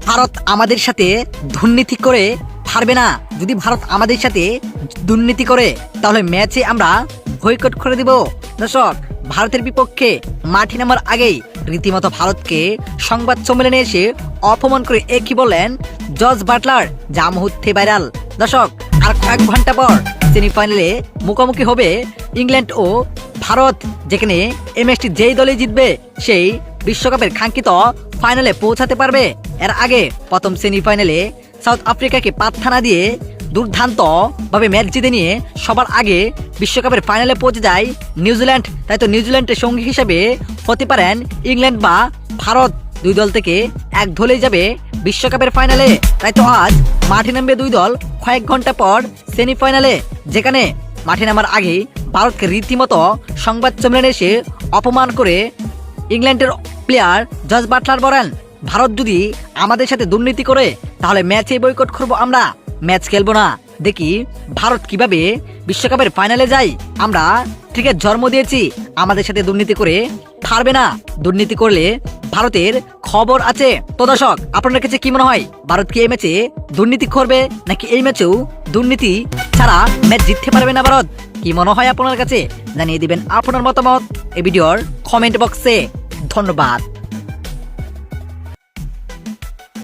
ভারত আমাদের সাথে দুর্নীতি করে পারবে না। যদি ভারত আমাদের সাথে দুর্নীতি করে তাহলে ম্যাচে আমরা বয়কট করে দিব। দর্শক, ভারতের বিপক্ষে মাঠে নামার আগেই রীতিমতো ভারতকে সংবাদ সম্মেলনে এসে অপমান করে কি বললেন জস বাটলার, যা মুহূর্তে ভাইরাল। দর্শক, আর কয়েক ঘন্টা পর সেমিফাইনালে মুখোমুখি হবে ইংল্যান্ড ও ভারত, যেখানে এই ম্যাচটি যেই দলে জিতবে সেই বিশ্বকাপের কাঙ্ক্ষিত ফাইনালে পৌঁছাতে পারবে। এর আগে প্রথম সেমিফাইনালে সাউথ আফ্রিকাকে পাত্তা না দিয়ে দুর্দান্ত ভাবে ম্যাচ জিতে নিয়ে সবার আগে বিশ্বকাপের ফাইনালে পৌঁছে যায় নিউজিল্যান্ড। তাই তো নিউজিল্যান্ডের সঙ্গী হিসেবে হতে পারেন ইংল্যান্ড বা ভারত। দুই দল থেকে এক দলেই যাবে বিশ্বকাপের ফাইনালে। তাই তো আজ মাঠে নামবে দুই দল কয়েক ঘন্টা পর সেমিফাইনালে, যেখানে মাঠে নামার আগে ভারতকে রীতিমতো সংবাদ সম্মেলনে এসে অপমান করে ইংল্যান্ডের প্লেয়ার জস বাটলার বলেন, ভারত যদি আমাদের সাথে দুর্নীতি করে তাহলে ম্যাচে বয়কট করব, আমরা ম্যাচ খেলবো না। দেখি ভারত কিভাবে বিশ্বকাপের ফাইনালে যায়। আমরা ক্রিকেট জন্ম দিয়েছি, আমাদের সাথে দুর্নীতি করে পারবে না। দুর্নীতি করলে ভারতের খবর আছে। তো দর্শক, আপনার কাছে কি মনে হয়, ভারত কি এই ম্যাচে দুর্নীতি করবে নাকি এই ম্যাচেও দুর্নীতি ছাড়া ম্যাচ জিততে পারবে না ভারত? কি মনে হয় আপনার কাছে? জানিয়ে দিবেন আপনার মতামত এই ভিডিওর কমেন্ট বক্সে। ধন্যবাদ।